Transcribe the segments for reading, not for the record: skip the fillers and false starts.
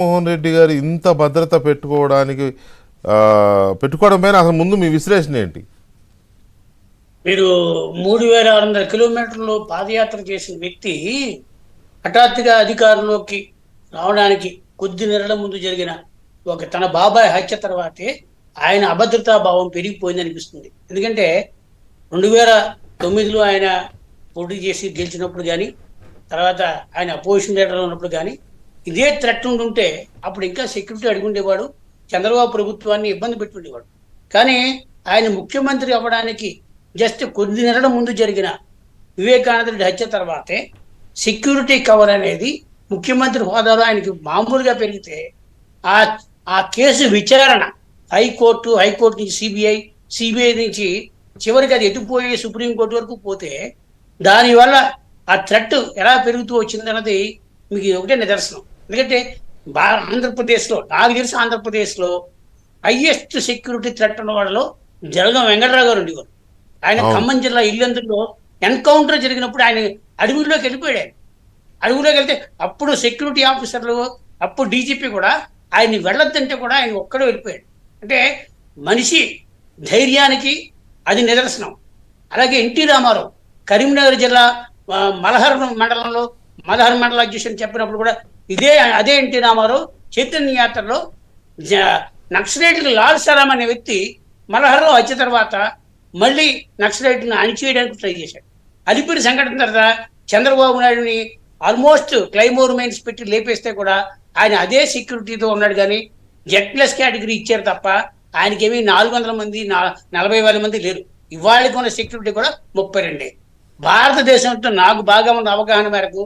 మోహన్ రెడ్డి గారు ఇంత భద్రత పెట్టుకోవడం పైన అసలు ముందు మీ విశ్లేషణ ఏంటి? మీరు 3600 కిలోమీటర్లు పాదయాత్ర చేసిన వ్యక్తి హఠాత్తుగా అధికారంలోకి రావడానికి కొద్ది నెలల ముందు జరిగిన తన బాబాయ్ హత్య తర్వాతే ఆయన అభద్రతా భావం పెరిగిపోయింది అనిపిస్తుంది. ఎందుకంటే 2009లో ఆయన పోటీ చేసి గెలిచినప్పుడు కానీ, తర్వాత ఆయన అపోజిషన్ లీడర్ ఉన్నప్పుడు కానీ ఇదే థ్రెట్ ఉండుంటే అప్పుడు ఇంకా సెక్యూరిటీ అడుగుండేవాడు, చంద్రబాబు ప్రభుత్వాన్ని ఇబ్బంది పెట్టుండేవాడు. కానీ ఆయన ముఖ్యమంత్రి అవ్వడానికి జస్ట్ కొద్ది నెలల ముందు జరిగిన వివేకానంద రెడ్డి హత్య తర్వాతే సెక్యూరిటీ కవర్ అనేది ముఖ్యమంత్రి హోదాలో ఆయనకి మామూలుగా పెరిగితే ఆ కేసు విచారణ హైకోర్టు నుంచి సిబిఐ నుంచి చివరికి అది ఎత్తుపోయి సుప్రీంకోర్టు వరకు పోతే దానివల్ల ఆ థ్రెట్ ఎలా పెరుగుతూ వచ్చిందన్నది మీకు ఒకటే నిదర్శనం. ఎందుకంటే ఆంధ్రప్రదేశ్లో నాకు తెలిసి ఆంధ్రప్రదేశ్లో హైయెస్ట్ సెక్యూరిటీ థ్రెట్ ఉన్న వాళ్ళలో జలగం వెంకటరావు గారు ఉండేవారు. ఆయన ఖమ్మం జిల్లా ఇల్లందులో ఎన్కౌంటర్ జరిగినప్పుడు ఆయన అడవుల్లోకి వెళ్ళిపోయాడు. అడవులోకి వెళ్తే అప్పుడు సెక్యూరిటీ ఆఫీసర్లు, అప్పుడు డీజీపీ కూడా ఆయన్ని వెళ్ళొద్దంటే కూడా ఆయన ఒక్కడే వెళ్ళిపోయాడు. అంటే మనిషి ధైర్యానికి అది నిదర్శనం. అలాగే ఎన్టీ రామారావు కరీంనగర్ జిల్లా మలహర్ మండల అధ్యక్షుని చెప్పినప్పుడు కూడా అదే ఎన్టీ రామారావు చైతన్య యాత్రలో నక్సలైట్లకు లాల్ సలాం అనే వ్యక్తి మలహర్లో హత్య తర్వాత మళ్ళీ నక్సలైట్ని అణిచివేయడానికి ట్రై చేశాడు. అలిపిరి సంఘటన తర్వాత చంద్రబాబు నాయుడుని ఆల్మోస్ట్ క్లైమోర్ మైన్స్ పెట్టి లేపేస్తే కూడా ఆయన అదే సెక్యూరిటీతో ఉన్నాడు. కానీ Z+ కేటగిరీ ఇచ్చారు తప్ప ఆయనకేమీ 400 మంది 40,000 మంది లేరు. ఇవాళకి ఉన్న సెక్యూరిటీ కూడా 32. భారతదేశంతో నాకు బాగా ఉన్న అవగాహన మేరకు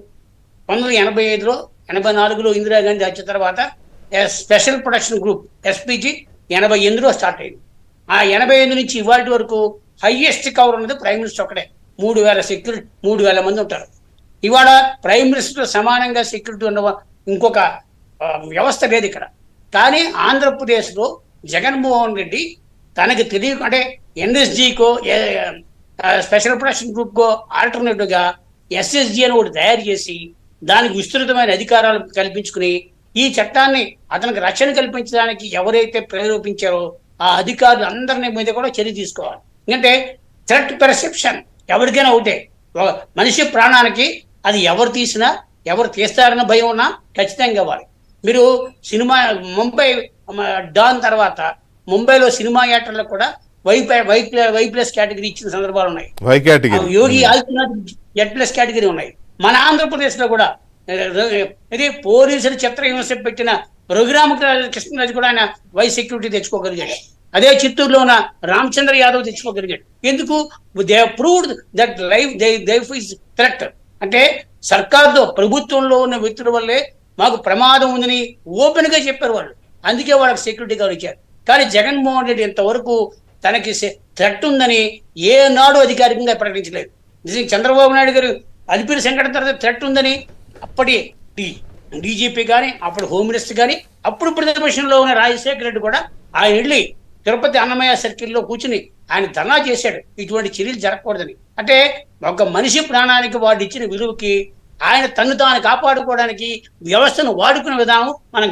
1985లో 84లో ఇందిరాగాంధీ హత్య తర్వాత స్పెషల్ ప్రొటెక్షన్ గ్రూప్ SPG 88లో స్టార్ట్ అయింది. ఆ 85 నుంచి ఇవాళ వరకు హైయెస్ట్ కవర్ ఉన్నది ప్రైమ్ మినిస్టర్ ఒకటే. 3,000 మంది ఉంటారు. ఇవాళ ప్రైమ్ మినిస్టర్ సమానంగా సెక్యూరిటీ ఉన్న ఇంకొక వ్యవస్థ లేదు ఇక్కడ. కానీ ఆంధ్రప్రదేశ్లో జగన్మోహన్ రెడ్డి తనకి తెలియకుంటే NSGకో స్పెషల్ ప్రొటెక్షన్ గ్రూప్కో ఆల్టర్నేటివ్గా SSG అని ఒకటి తయారు చేసి దానికి విస్తృతమైన అధికారాలు కల్పించుకుని ఈ చట్టాన్ని అతనికి రక్షణ కల్పించడానికి ఎవరైతే ప్రేరేపించారో ఆ అధికారులు అందరినీ మీద కూడా చర్య తీసుకోవాలి. ఎందుకంటే థ్రెట్ పెర్సెప్షన్ ఎవరికైనా ఒకటే, మనిషి ప్రాణానికి అది ఎవరు తీసినా ఎవరు తీస్తారన్న భయం ఉన్నా ఖచ్చితంగా ఇవ్వాలి. మీరు ముంబై డాన్ తర్వాత ముంబైలో సినిమా యాక్టర్లకు కూడా Y+ కేటగిరీ ఇచ్చిన సందర్భాలు ఉన్నాయి. యోగి ఆదిత్యనాథ్ Z+ కేటగిరీ ఉన్నాయి. మన ఆంధ్రప్రదేశ్లో కూడా ఇది పోలీసులు చిత్రహింస పెట్టిన రఘురామకృష్ణరాజు కూడా ఆయన వై సెక్యూరిటీ తెచ్చుకోగలిగాడు. అదే చిత్తూరులో ఉన్న రామచంద్ర యాదవ్ తెచ్చుకోగలిగాడు. ఎందుకు? They proved that life is threat. అంటే సర్కార్తో ప్రభుత్వంలో ఉన్న వ్యక్తుల వల్లే మాకు ప్రమాదం ఉందని ఓపెన్ గా చెప్పారు వాళ్ళు. అందుకే వాళ్ళకి సెక్యూరిటీ గార్డు ఇచ్చారు. కానీ జగన్మోహన్ రెడ్డి ఇంతవరకు తనకి థ్రెట్ ఉందని ఏనాడు అధికారికంగా ప్రకటించలేదు. నిజంగా చంద్రబాబు నాయుడు గారు అలిపిరి సంఘటన తర్వాత థ్రెట్ ఉందని అప్పటి డీజీపీ కానీ, అప్పుడు హోమ్ మినిస్టర్ కానీ, అప్పుడు ప్రతిపక్షంలో ఉన్న రాజశేఖర రెడ్డి కూడా ఆయన వెళ్ళి తిరుపతి అన్నమయ్య సర్కిల్లో కూర్చుని ఆయన ధర్నా చేశాడు ఇటువంటి చర్యలు జరగకూడదని. అంటే ఒక మనిషి ప్రాణానికి వాడు ఇచ్చిన విలువకి ఆయన తను తాను కాపాడుకోవడానికి వ్యవస్థను వాడుకునే విధానం మనం